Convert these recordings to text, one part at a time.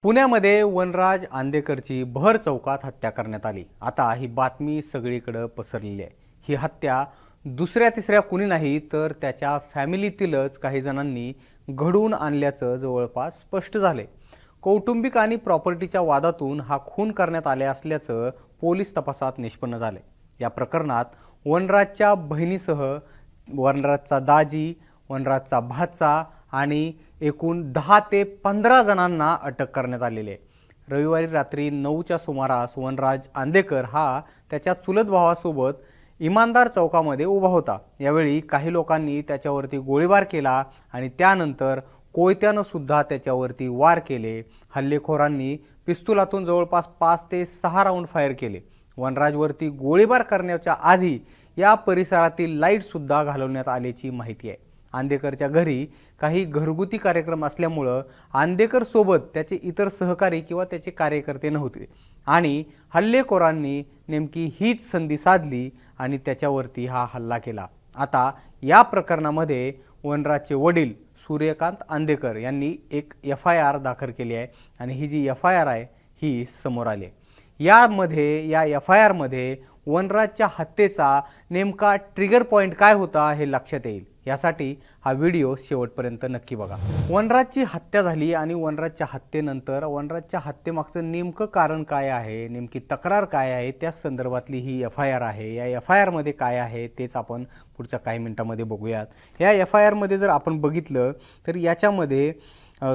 पुण्यामध्ये वनराज आंदेकरची भर चौकात हत्या करण्यात आली। आता ही बातमी सगळीकडे पसरलेली आहे। ही हत्या दुसऱ्या तिसऱ्या कुणी नाही तर त्याच्या फॅमिलीतीलच काही जणांनी घडवून आणल्याचं जवळपास स्पष्ट झाले। कौटुंबिक आणि प्रॉपर्टीच्या वादातून हा खून करण्यात आले असल्याचं पोलीस तपासात निष्पन्न झाले। या प्रकरणात वनराजच्या बहिणीसह वनराजचा दाजी, वनराजचा भाचा आणि एकूण 10 ते 15 जणांना अटक करण्यात आलेली आहे। रविवारी रात्री 9च्या सुमारास वनराज आंदेकर हा त्याच्या चुलत भावासोबत इमानदार चौकामध्ये उभा होता। यावेळी काही लोकांनी त्याच्यावरती गोळीबार केला आणि त्यानंतर कोयत्याने सुद्धा त्याच्यावरती वार केले। हल्लेखोरांनी पिस्तुलातून जवळपास 5 ते 6 राऊंड फायर केले। वनराजवरती गोळीबार करण्याच्या आधी या परिसरातील लाईट सुद्धा घालवण्यात आल्याची माहिती आहे। आंदेकरच्या घरी काही घरगुती कार्यक्रम असल्यामुळे आंदेकर सोबत त्याचे इतर सहकारी किंवा त्याचे कार्यकर्ते नव्हते आणि हल्लेखोरांनी नेमकी हीच संधी साधली आणि त्याच्यावरती हा हल्ला केला। आता या प्रकरणामध्ये वनराजचे वडील सूर्यकांत आंदेकर यांनी एक FIR दाखल केली आहे आणि ही जी FIR आहे ही समोर आली आहे। या FIR मध्ये वनराजच्या हत्येचा नेमका ट्रिगर पॉइंट काय होता हे लक्षात येईल। यासाठी हा व्हिडिओ शेवटपर्यंत नक्की बघा। वनराजची हत्या झाली आणि वनराजच्या हत्येनंतर वनराजच्या हत्येमागचं नेमकं कारण काय आहे, नेमकी तक्रार काय आहे, त्या संदर्भातली ही FIR आहे। या FIR मध्ये काय आहे तेच आपण पुढच्या काही मिनिटांमध्ये बघूयात। या FIR मध्ये जर आपण बघितलं तर याच्यामध्ये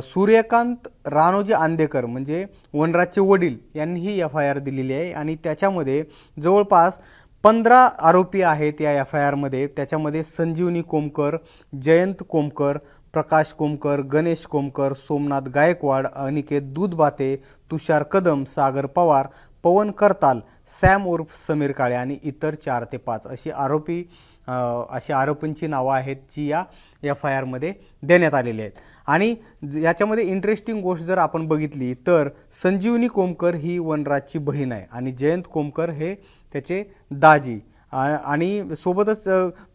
सूर्यकांत राणोजी आंदेकर म्हणजे वनराजचे वडील यांनी ही FIR दिलेली आहे आणि त्याच्यामध्ये जवळपास 15 आरोपी आहेत या FIR मध्ये। त्याच्यामध्ये संजीवनी कोमकर, जयंत कोमकर, प्रकाश कोमकर, गणेश कोमकर, सोमनाथ गायकवाड, अनिकेत दूधबाते, तुषार कदम, सागर पवार, पवन करताल, सॅम उर्फ समीर काळे आणि इतर 4 ते 5 अशी आरोपींची नावं आहेत जी या FIR मध्ये देण्यात आलेली आहेत। आणि याच्यामध्ये इंटरेस्टिंग गोष्ट जर आपण बघितली तर संजीवनी कोमकर ही वनराजची बहीण आहे आणि जयंत कोमकर हे त्याचे दाजी आणि सोबतच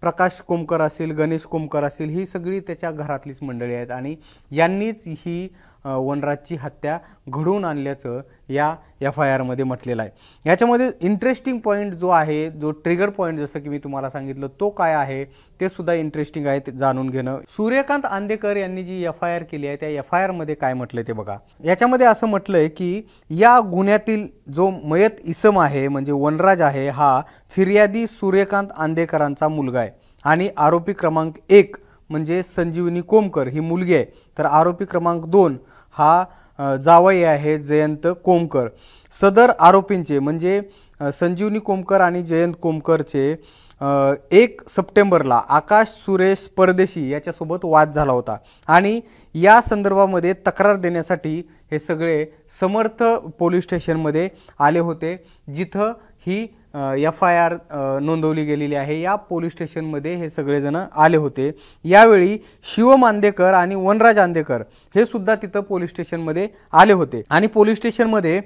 प्रकाश कोमकर असेल, गणेश कोमकर असेल, ही सगळी त्याच्या घरातलीच मंडळी आहेत आणि यांनीच ही वनराजची हत्या घडवून आणल्याचं या FIR मध्ये म्हटलेलं आहे। याच्यामध्ये इंटरेस्टिंग पॉइंट जो आहे, जो ट्रिगर पॉइंट जसं की मी तुम्हाला सांगितलं तो काय आहे ते सुद्धा इंटरेस्टिंग आहे ते जाणून घेणं। सूर्यकांत आंदेकर यांनी जी FIR केली आहे त्या FIR मध्ये काय म्हटलंय ते बघा। याच्यामध्ये असं म्हटलंय की या गुन्ह्यातील जो मयत इसम आहे म्हणजे वनराज आहे हा फिर्यादी सूर्यकांत आंदेकरांचा मुलगा आहे आणि आरोपी क्रमांक 1 म्हणजे संजीवनी कोमकर ही मुलगी आहे, तर आरोपी क्रमांक 2 हा जावई आहे जयंत कोमकर। सदर आरोपींचे म्हणजे संजीवनी कोमकर आणि जयंत कोमकरचे 1 सप्टेंबरला आकाश सुरेश परदेशी याच्यासोबत वाद झाला होता आणि या संदर्भामध्ये तक्रार देण्यासाठी हे सगळे समर्थ पोलीस स्टेशनमध्ये आले होते, जिथं ही FIR नोंदवली गेलेली आहे। या पोलीस स्टेशनमध्ये हे सगळेजण आले होते। यावेळी शिवम आंदेकर आणि वनराज आंदेकर हे सुद्धा तिथं पोलीस स्टेशनमध्ये आले होते आणि पोलीस स्टेशनमध्ये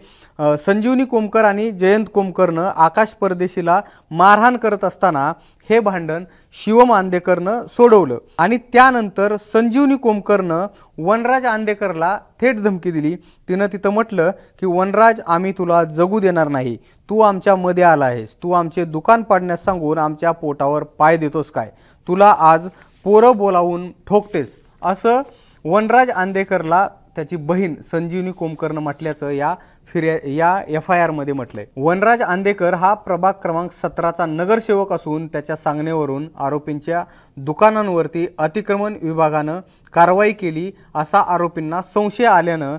संजीवनी कोमकर आणि जयंत कोमकरनं आकाश परदेशीला मारहाण करत असताना हे भांडण शिवम आंदेकरनं सोडवलं आणि त्यानंतर संजीवनी कोमकरनं वनराज आंदेकरला थेट धमकी दिली। तिनं तिथं म्हटलं की वनराज, आम्ही तुला जगू देणार नाही, तू आमच्या मध्ये आला आहेस, तू आमचे दुकान पाडण्यास सांगून आमच्या पोटावर पाय देतोस काय, तुला आज पोरं बोलावून ठोकतेस, असं वनराज आंदेकरला त्याची बहीण संजीवनी कोमकरनं म्हटल्याचं या FIR मध्ये म्हटलंय। वनराज आंदेकर हा प्रभाग क्रमांक 17चा नगरसेवक असून त्याच्या सांगण्यावरून आरोपींच्या दुकानांवरती अतिक्रमण विभागानं कारवाई केली असा आरोपींना संशय आल्यानं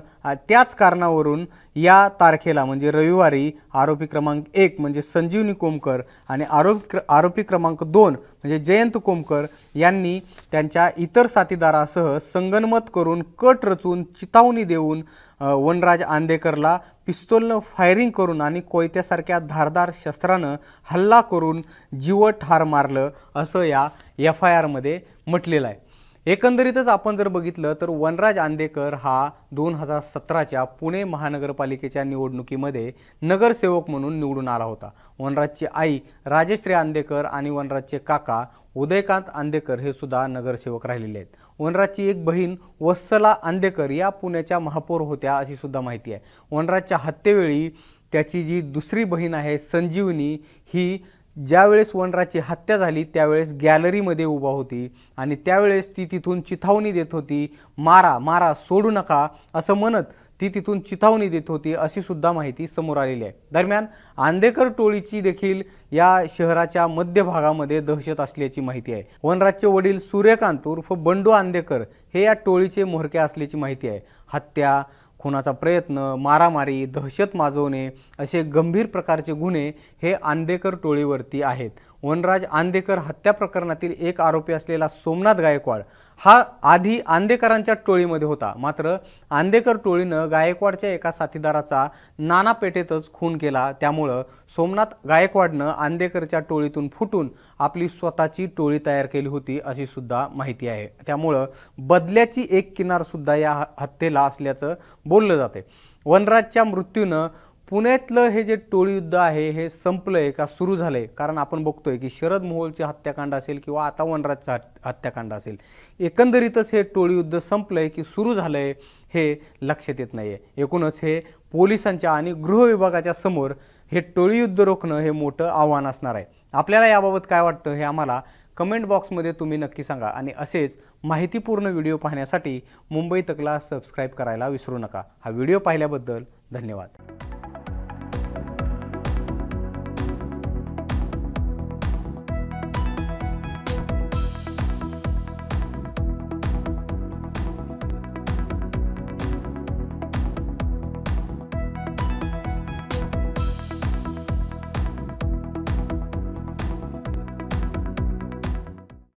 त्याच कारणावरून या तारखेला म्हणजे रविवारी आरोपी क्रमांक 1 म्हणजे संजीवनी कोमकर आणि आरोपी क्रमांक 2 म्हणजे जयंत कोमकर यांनी त्यांच्या इतर साथीदारासह संगनमत करून कट रचून चितावणी देऊन वनराज आंदेकरला पिस्तूलनं फायरिंग करून आणि कोयत्यासारख्या धारदार शस्त्रानं हल्ला करून जीव ठार मारलं असं या FIR मध्ये म्हटलेलं आहे। एकंदरीतच आपण जर बघितलं तर वनराज आंदेकर हा 2017च्या पुणे महानगरपालिकेच्या निवडणुकीमध्ये नगरसेवक म्हणून निवडून आला होता। वनराजची आई राजश्री आंदेकर आणि वनराजचे काका उदयकांत आंदेकर हे सुद्धा नगरसेवक राहिलेले आहेत। वनराजची एक बहीण वत्सला आंदेकर या पुण्याच्या महापौर होत्या अशी सुद्धा माहिती आहे। वनराजच्या हत्येवेळी त्याची जी दुसरी बहीण आहे संजीवनी ही ज्यावेळेस वनराजची हत्या झाली त्यावेळेस गॅलरीमध्ये उभा होती आणि त्यावेळेस ती तिथून चिथावणी देत होती, मारा मारा सोडू नका असं म्हणत ती तिथून चिथावणी देत होती अशी सुद्धा माहिती समोर आलेली आहे। दरम्यान आंदेकर टोळीची देखील या शहराच्या मध्यभागामध्ये दहशत असल्याची माहिती आहे। वनराजचे वडील सूर्यकांत उर्फ बंडू आंदेकर हे या टोळीचे म्होरके असल्याची माहिती आहे। हत्या, खुनाचा प्रयत्न, मारामारी, दहशत माजवणे असे गंभीर प्रकारचे गुन्हे हे आंदेकर टोळीवरती आहेत। वनराज आंदेकर हत्या प्रकरणातील एक आरोपी असलेला सोमनाथ गायकवाड हा आधी आंदेकरांच्या टोळीमध्ये होता, मात्र आंदेकर टोळीनं गायकवाडच्या एका साथीदाराचा नाना पेठेतच खून केला। त्यामुळे सोमनाथ गायकवाडनं आंदेकरच्या टोळीतून फुटून आपली स्वतःची टोळी तयार केली होती अशी सुद्धा माहिती आहे। त्यामुळे बदल्याची एक किनार सुद्धा या हत्येला असल्याचं बोललं जाते। वनराजच्या मृत्यूनं पुण्यातलं हे जे टोळी युद्ध आहे हे संपलंय का सुरू झालंय? कारण आपण बघतोय की शरद मोहोळचे हत्याकांड असेल किंवा आता वनराजचा हत्याकांड असेल, एकंदरीतच हे टोळी युद्ध संपलंय की सुरू झालंय हे लक्षात येत नाहीये। एकूणच हे पोलिसांच्या आणि गृह विभागाच्या समोर हे टोळी युद्ध रोखणं हे मोठं आव्हान असणार आहे। आपल्याला याबाबत काय वाटतं हे आम्हाला कमेंट बॉक्समध्ये तुम्ही नक्की सांगा आणि असेच माहितीपूर्ण व्हिडिओ पाहण्यासाठी मुंबई तकला सबस्क्राइब करायला विसरू नका। हा व्हिडिओ पाहिल्याबद्दल धन्यवाद।